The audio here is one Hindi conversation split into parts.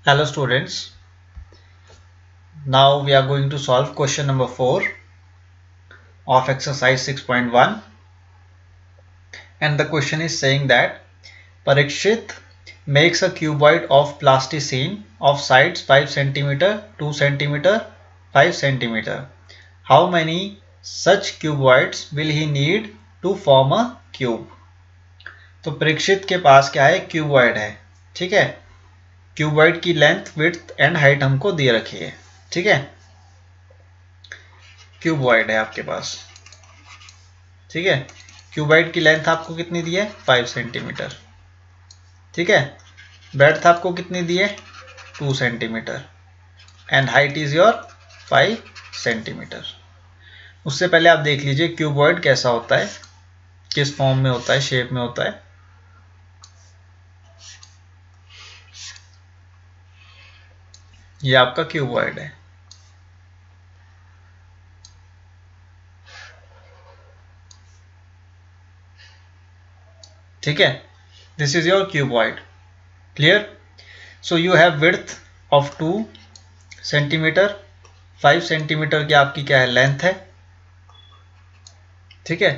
Hello students, now we are going to solve question number 4 of exercise 6.1 and the question is saying that Parikshit makes a cuboid of plasticine of sides 5 cm, 2 cm, 5 cm. How many such cuboids will he need to form a cube? तो परीक्षित के पास क्या है, क्यूबॉइड है। ठीक है, क्यूबॉइड की लेंथ, विड्थ एंड हाइट हमको दे रखी है। ठीक है, क्यूबॉइड है आपके पास। ठीक है, क्यूबॉइड की लेंथ आपको कितनी दी है, 5 सेंटीमीटर। ठीक है, ब्रेड्थ आपको कितनी दी है, 2 centimetre and height is your 5 centimetre. उससे पहले आप देख लीजिए क्यूबॉइड कैसा होता है, किस फॉर्म में होता है, शेप में होता है। ये आपका क्यूबॉइड है। ठीक है, this is your cuboid. Clear? So you have width of 2 centimetre, 5 centimetre की आपकी क्या है, लेंथ है। ठीक है,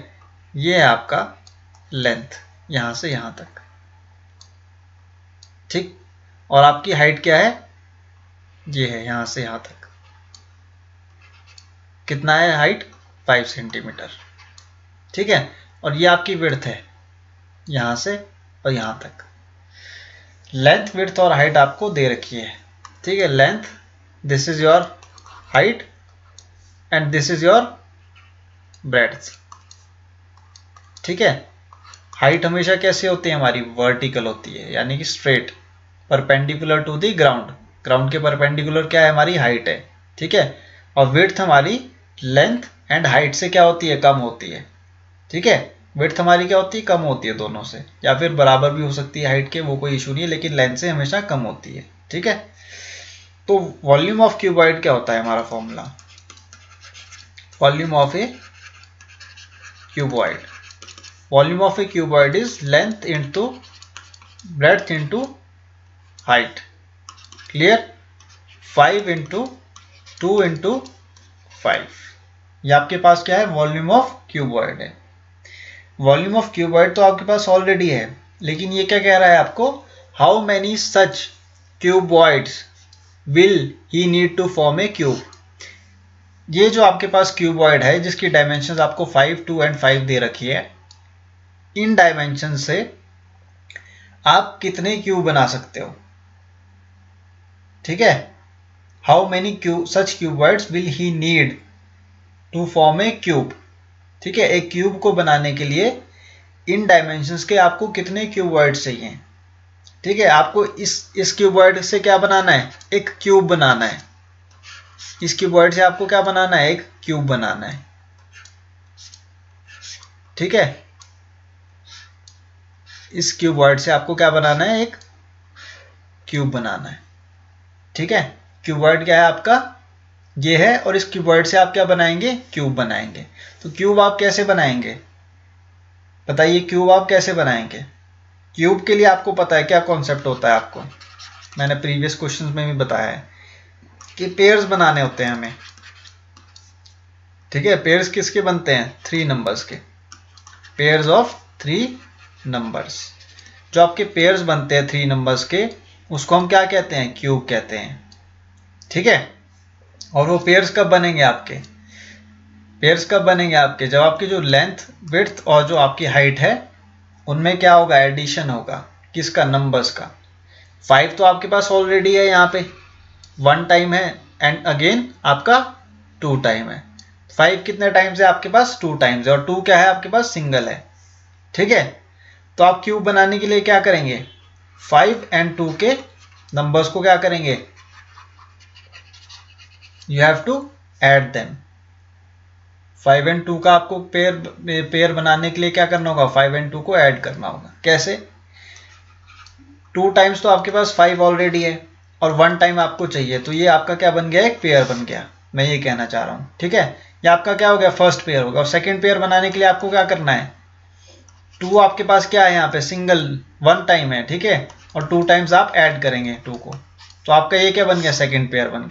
ये है आपका लेंथ यहां से यहां तक। ठीक, और आपकी हाइट क्या है, ये है यहां से यहां तक। कितना है हाइट, 5 सेंटीमीटर। ठीक है, और ये आपकी विड्थ है यहां से और यहां तक। लेंथ, विड्थ और हाइट आपको दे रखी है। ठीक है, length, this is your height and this is your breadth. ठीक है, हाइट हमेशा कैसे होती है हमारी, वर्टिकल होती है, यानी कि straight, perpendicular to the ground. Ground के परपेंडिकुलर क्या है, हमारी हाइट है। ठीक है, और विड्थ हमारी लेंथ एंड हाइट से क्या होती है, कम होती है। ठीक है, विड्थ हमारी क्या होती है, कम होती है दोनों से, या फिर बराबर भी हो सकती है हाइट के, वो कोई इशू नहीं है, लेकिन लेंथ से हमेशा कम होती है। ठीक है, तो वॉल्यूम ऑफ क्यूबॉइड क्या होता है हमारा formula, volume of A cuboid, volume of A cuboid is length into breadth into height. Clear? 5 into 2 into 5, ये आपके पास क्या है, वॉल्यूम ऑफ क्यूबॉइड है। वॉल्यूम ऑफ क्यूबॉइड तो आपके पास ऑलरेडी है, लेकिन ये क्या कह रहा है आपको, how many such cuboids will he need to form a cube. ये जो आपके पास क्यूबॉइड है जिसकी डायमेंशंस आपको 5, 2 एंड 5 दे रखी है, इन डायमेंशन से आप कितने क्यूब बना सकते हो। ठीक है, how many such cuboids will he need to form a cube. ठीक है, एक क्यूब को बनाने के लिए इन डायमेंशंस के आपको कितने क्यूबॉइड्स चाहिए। ठीक है, आपको इस क्यूबॉइड से क्या बनाना है, एक क्यूब बनाना है। इस क्यूबॉइड से आपको क्या बनाना है, एक क्यूब बनाना है। ठीक है, इस क्यूबॉइड से आपको क्या बनाना है, एक क्यूब बनाना है। ठीक है, क्यूबॉइड क्या है आपका, ये है, और इस क्यूबॉइड से आप क्या बनाएंगे, क्यूब बनाएंगे। तो क्यूब आप कैसे बनाएंगे, बताइए, क्यूब आप कैसे बनाएंगे। क्यूब के लिए आपको पता है क्या कॉन्सेप्ट होता है, आपको मैंने प्रीवियस क्वेश्चंस में भी बताया है कि पेयर्स बनाने होते हैं हमें। ठीक है, पेयर्स किसके बनते हैं, 3 नंबर्स के, पेयर्स ऑफ 3 नंबर्स। जो आपके पेयर्स बनते हैं 3 नंबर्स के, उसको हम क्या कहते हैं, क्यूब कहते हैं। ठीक है, और वो पेयर्स कब बनेंगे आपके, पेयर्स कब बनेंगे आपके, जब आपकी जो लेंथ, विड्थ और जो आपकी हाइट है उनमें क्या होगा, एडिशन होगा, किसका, नंबर्स का। 5 तो आपके पास ऑलरेडी है, यहाँ पे 1 टाइम है एंड अगेन आपका 2 टाइम है। 5 कितने टाइम्स है आपके पास, 2 टाइम्स है, और 2 क्या है आपके पास, सिंगल है। ठीक है, तो आप क्यूब बनाने के लिए क्या करेंगे, 5 एंड 2 के नंबर्स को क्या करेंगे, you have to add them. 5 and 2 का आपको पेयर बनाने के लिए क्या करना होगा, 5 एंड 2 को ऐड करना होगा। कैसे, 2 टाइम्स तो आपके पास 5 ऑलरेडी है और 1 टाइम आपको चाहिए, तो ये आपका क्या बन गया, एक पेयर बन गया, मैं ये कहना चाह रहा हूँ। ठीक है, ये आपका क्या हो गया, फर्स्ट पेयर होगा। और सेकंड पेयर बनाने के लिए आपको क्या करना है, 2 आपके पास क्या है यहाँ पे, सिंगल 1 टाइम है। ठीक है, और 2 टाइम्स आप ऐड करेंगे 2 को, तो आपका ये क्या बन गया, सेकंड पेयर बन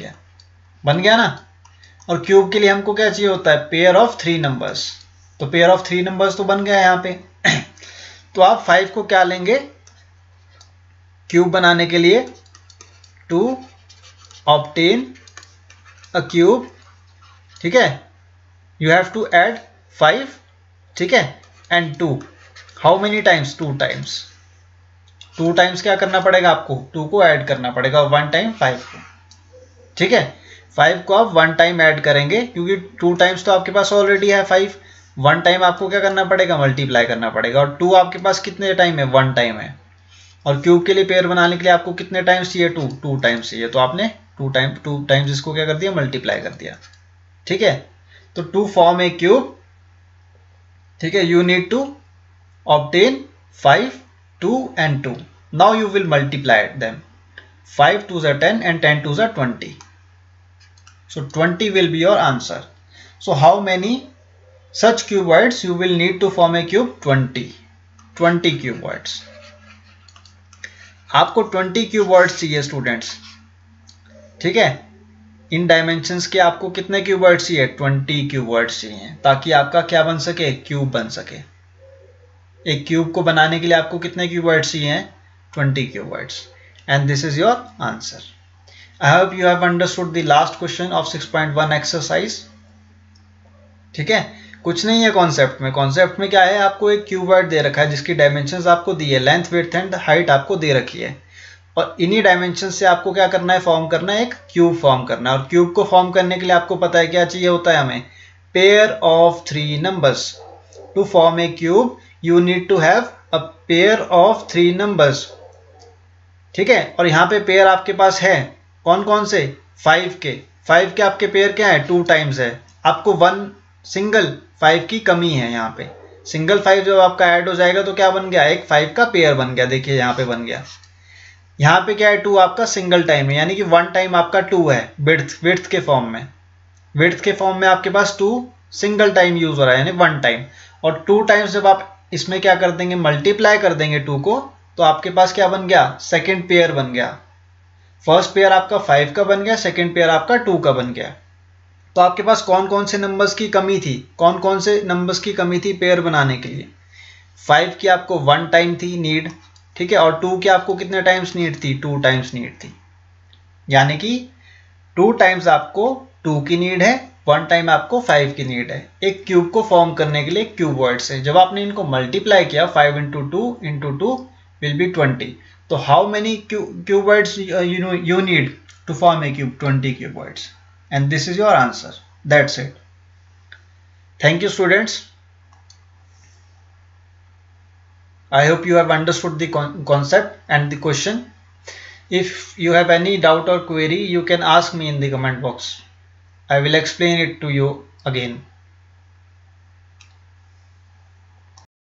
गया ना। और क्यूब के लिए हमको क्या चाहिए होता है, पेयर ऑफ 3 नंबर्स, तो पेयर ऑफ 3 नंबर्स तो बन गया यहाँ पे। तो आप 5 को क्या लेंगे क्यूब बनाने के लिए, टू ऑब्टेन अ क्यूब, ठीक है, यू हैव टू ऐड 5, ठीक है, and 2, how many times, 2 times, 2 times क्या करना पड़ेगा आपको, 2 को ऐड करना पड़ेगा 1 टाइम 5 को, ठीक है। 5 को आप 1 टाइम ऐड करेंगे क्योंकि 2 टाइम्स तो आपके पास ऑलरेडी है 5, 1 टाइम आपको क्या करना पड़ेगा, मल्टीप्लाई करना पड़ेगा। और 2 आपके पास कितने टाइम है, 1 टाइम है। और क्यूब के लिए पेयर बनाने के लिए आपको कितने टाइम्स चाहिए, 2 टाइम्स चाहिए, तो आपने 2 टाइम्स इसको क्या कर दिया, मल्टीप्लाई कर दिया, ठीक है। तो टू फॉर्म ए क्यूब, ठीक है, you need to obtain 5, 2 and 2. Now you will multiply them. 5 2s are 10 and 10 2s are 20. So 20 will be your answer. So how many such cuboids you will need to form a cube? 20 cuboids. आपको 20 cuboids चाहिए स्टूडेंट्स, ठीक है। इन डायमेंशंस के आपको कितने क्यूबॉइड्स चाहिए, 20 क्यूबॉइड्स चाहिए, ताकि आपका क्या बन सके, क्यूब बन सके। एक क्यूब को बनाने के लिए आपको कितने क्यूबॉइड्स चाहिए, 20 cuboids. And this is your answer. I hope you have understood the last question of 6.1 exercise, ठीक है। कुछ नहीं है कॉन्सेप्ट में क्या है, आपको एक क्यूबॉइड दे रखा है जिसकी डायमेंशंस आपको दी है, लेंथ विड्थ एंड हाइट आपको दे रखी है, और इन्हीं डायमेंशन से आपको क्या करना है, फॉर्म करना है, एक क्यूब फॉर्म करना है। और क्यूब को फॉर्म करने के लिए आपको पता है क्या चाहिए होता है हमें, pair of 3 numbers. To form a cube you need to have a pair of 3 numbers, ठीक है। और यहाँ पे पेयर आपके पास है कौन कौन से, 5 के आपके पेयर क्या है, 2 टाइम्स है। आपको 1 सिंगल 5 की कमी है, यहाँ पे सिंगल 5 जब आपका ऐड हो जाएगा तो क्या बन गया, एक 5 का पेयर बन गया। देखिए यहाँ पे बन गया, यहाँ पे क्या है, 2 आपका सिंगल टाइम है, यानी कि 1 टाइम आपका 2 है विड्थ के फॉर्म में आपके पास 2 सिंगल टाइम यूज हो रहा है, यानी 1 टाइम। और 2 टाइम्स जब आप इसमें क्या कर देंगे, मल्टीप्लाई कर देंगे 2 को, तो आपके पास क्या बन गया, सेकेंड पेयर बन गया। फर्स्ट पेयर आपका 5 का बन गया, सेकेंड पेयर आपका 2 का बन गया। तो आपके पास कौन कौन से नंबर्स की कमी थी, पेयर बनाने के लिए। 5 की आपको 1 टाइम थी नीड, ठीक है, और 2 की आपको कितने टाइम्स नीड थी, 2 टाइम्स नीड थी, यानी कि 2 टाइम्स आपको 2 की नीड है, 1 टाइम आपको 5 की नीड है, एक क्यूब को फॉर्म करने के लिए क्यूबॉइड से। जब आपने इनको मल्टीप्लाई किया, 5 × 2 विल बी 20। तो how many cuboids you need to form a cube, 20 cuboids, and this is your answer. That's it. Thank you students. I hope you have understood the concept and the question. If you have any doubt or query, you can ask me in the comment box. I will explain it to you again.